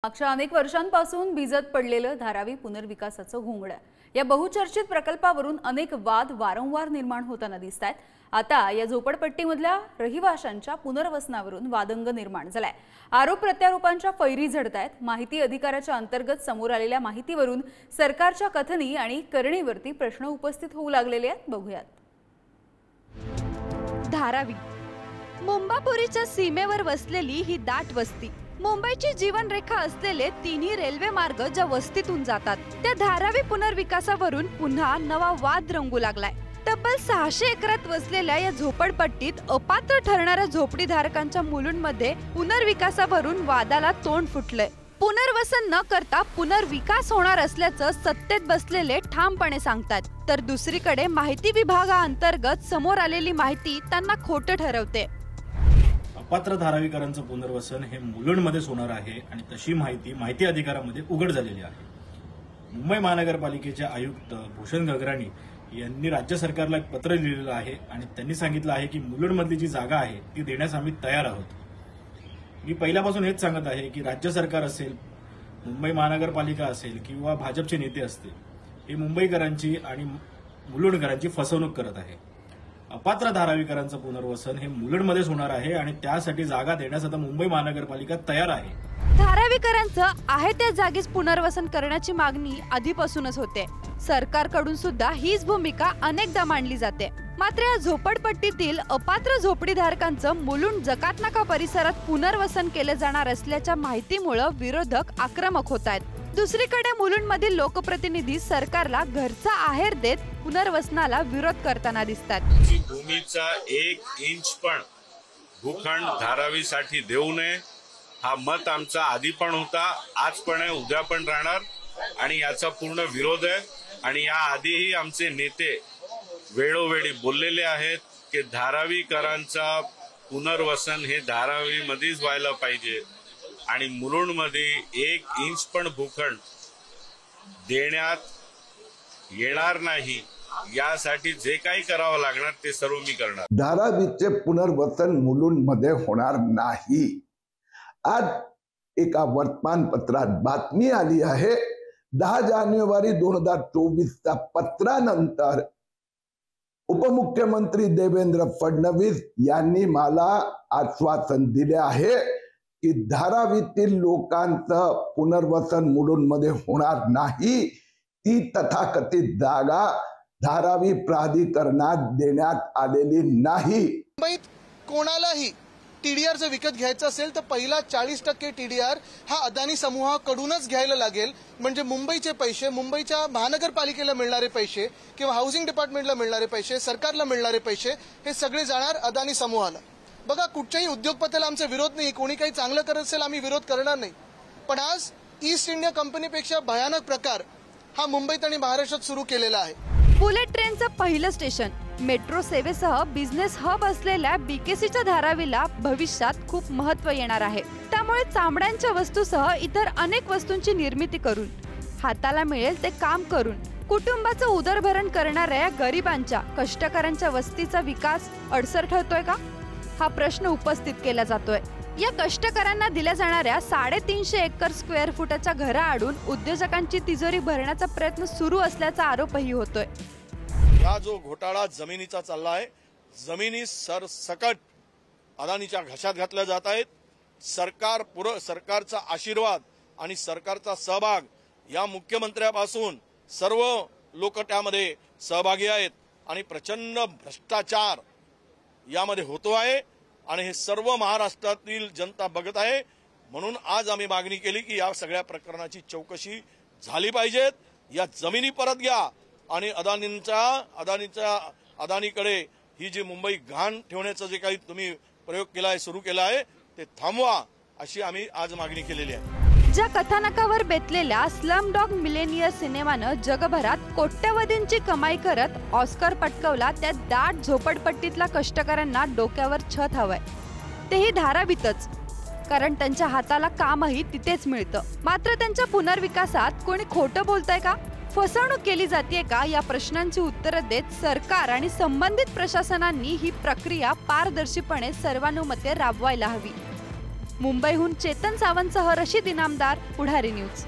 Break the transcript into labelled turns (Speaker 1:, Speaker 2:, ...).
Speaker 1: मागच्या अनेक वर्षांपासून भिजत पडलेलं धारावी पुनर्विकासाचं घोंगडं या बहुचर्चित प्रकल्पावरून अनेक वाद वारंवार निर्माण होताना दिसतात। आता या झोपडपट्टीमधल्या रहिवाशांच्या पुनर्वसनावरून वादंग निर्माण झालाय। आरोप प्रत्यारोपांच्या फैरी झडतायत। माहिती अधिकाराच्या अंतर्गत समोर आलेल्या माहितीवरून सरकारच्या कथनी आणि करणीवरती प्रश्न उपस्थित होऊ लागलेले आहेत। बघूयात।
Speaker 2: धारावी मुंबापुरीच्या सीमेवर वसलेली ही दाट वस्ती, मुंबईची जीवनरेखा असलेले तिन्ही रेल्वे मार्ग ज्या वस्तीतून जातात त्या धारावी पुनर्विकासावरून पुन्हा नवा वाद रंगू लागलाय। तब्बल 600 एकरात वसलेल्या या झोपडपट्टीत अपात्र ठरणाऱ्या झोपडीधारकांच्या मुलुंडमध्ये पुनर्विकासावरून वादाला तोंड फुटलंय। पुनर्वसन न करता पुनर्विकास होणार असल्याचं सत्तेत बसलेले ठामपणे सांगतात, तर दुसरीकडे माहिती विभागाअंतर्गत समोर आलेली माहिती त्यांना खोटं ठरवते।
Speaker 3: अपात्र धारावीकरांचं पुनर्वसन हे मुलुंडमध्येच होणार आहे आणि तशी माहिती अधिकारामध्ये उघड झालेली आहे। मुंबई महानगरपालिकेचे आयुक्त भूषण गगराणी यांनी राज्य सरकारला एक पत्र लिहिलेलं आहे आणि त्यांनी सांगितलं आहे की मुलुंडमधली जी जागा आहे ती देण्यास आम्ही तयार आहोत। मी पहिल्यापासून हेच सांगत आहे की राज्य सरकार असेल, मुंबई महानगरपालिका असेल किंवा भाजपचे नेते असतील, हे मुंबईकरांची आणि मुलुंडकरांची फसवणूक करत आहे। अपात्र धारावीकरांचं पुनर्वसन हे मुलुंडमध्येच होणार आहे आणि त्यासाठी जागा देण्यास आता मुंबई महानगरपालिका तयार आहे।
Speaker 2: धारावीकरांचं आहे त्या जागेस पुनर्वसन करण्याची मागणी आधीपासूनच होते। सरकारकडून सुद्धा हीच भूमिका अनेकदा मांडली जाते। मात्र या झोपडपट्टीतील अपात्र झोपडीधारकांचं मुलुंड जकातनाका परिसरात पुनर्वसन केले जाणार असल्याच्या माहितीमुळे विरोधक आक्रमक होत आहेत। दुसरीकडे मुलुंडमधील लोकप्रतिनिधी सरकारला घरचा आहेर देत पुनर्वसनाला विरोध करताना दिसतात।
Speaker 4: भूमीचा 1 इंच पण भूखंड धारावीसाठी देऊ नये हा मत आमचा आधी पण होता, आज पण आहे, उद्या पण राहणार आणि याचा पूर्ण विरोध आहे। आणि या आधीही आमचे नेते वेळोवेळी बोललेले आहेत की धारावीकरांचा पुनर्वसन हे धारावीमध्येच व्हायला पाहिजे आणि मुलुंडमध्ये 1 इंच पण भूखंड देण्यात येणार नाही। यासाठी जे काही करावं लागणार ते सर्व मी करणार।
Speaker 5: धारावीचे पुनर्वसन मुलुंडमध्ये होणार नाही। आज एका वर्तमानपत्रात बातमी आली आहे, 10 जानेवारी 2024च्या पत्रानंतर उपमुख्यमंत्री देवेंद्र फडणवीस यांनी मला आश्वासन दिले आहे की धारावीतील लोकांचं पुनर्वसन मुलुंडमध्ये होणार नाही। ती तथाकथित जागा धारावी प्राधिकरणात देण्यात आलेली नाही।
Speaker 6: मुंबईत कोणालाही टीडीआर जर विकत घ्यायचं असेल तर पहिला 40% टीडीआर हा अदानी समूहाकडूनच घ्यायला लागेल। म्हणजे मुंबईचे पैसे, मुंबईच्या महानगरपालिकेला मिळणारे पैसे किंवा हाऊसिंग डिपार्टमेंटला मिळणारे पैसे, सरकारला मिळणारे पैसे हे सगळे जाणार अदानी समूहाला। बघा, कुठच्याही उद्योगपतीला आमचा विरोध नाही, कोणी काही चांगलं करत असेल आम्ही विरोध करणार नाही, पण आज ईस्ट इंडिया कंपनीपेक्षा भयानक प्रकार हा मुंबईत आणि महाराष्ट्रात सुरू केलेला आहे।
Speaker 2: बुलेट ट्रेनचं पहिलं स्टेशन, मेट्रो सेवेसह बिझनेस हब असलेल्या बीकेसीच्या धारावीला भविष्यात खूप महत्त्व येणार आहे। त्यामुळे चामड्यांच्या वस्तूसह इतर अनेक वस्तूंची निर्मिती करून, हाताला मिळेल ते काम करून कुटुंबाचं उदरभरण करणाऱ्या गरिबांच्या, कष्टकऱ्यांच्या वस्तीचा विकास अडसर ठरतोय का, हा प्रश्न उपस्थित केला जातोय। या कष्टकऱ्यांना दिल्या जाणाऱ्या 350 एकर स्क्वेअर फुटाच्या घराआडून उद्योजकांची तिजोरी भरण्याचा प्रयत्न सुरू असल्याचा आरोपही होतोय।
Speaker 6: हा जो घोटाळा जमिनीचा चालला आहे, जमिनी सरसकट अदानीच्या घशात घातल्या जात आहेत। सरकारचा आशीर्वाद आणि सरकारचा सहभाग या मुख्यमंत्र्यापासून सर्व लोक त्यामध्ये सहभागी आहेत आणि प्रचंड भ्रष्टाचार यामध्ये होतो आहे आणि हे सर्व महाराष्ट्रातील जनता बघत आहे। म्हणून आज आम्ही मागणी केली की या सगळ्या प्रकरणाची चौकशी झाली पाहिजे। या जमिनी परत घ्या आणि अदानीकडे ही जी मुंबई घाण ठेवण्याचा जे काही तुम्ही प्रयोग केला आहे, सुरू केला आहे, ते थांबवा, अशी आम्ही आज मागणी केलेली आहे।
Speaker 2: ज्या कथानकावर बेतलेल्या स्लम डॉग मिलेनियर सिनेमानं जगभरात कोट्यवधींची कमाई करत ऑस्कर पटकावला, त्या दाट झोपडपट्टीतल्या कष्टकऱ्यांना डोक्यावर छत हवंय, तेही धारावीतच, कारण त्यांच्या हाताला कामही तिथेच मिळतं। मात्र त्यांच्या पुनर्विकासात कोणी खोटं बोलतंय का, फसवणूक केली जाते का, या प्रश्नांची उत्तरं देत सरकार आणि संबंधित प्रशासनांनी ही प्रक्रिया पारदर्शीपणे सर्वानुमते राबवायला हवी। मुंबईहून चेतन सावंतसह रशीद इनामदार, पुढारी न्यूज.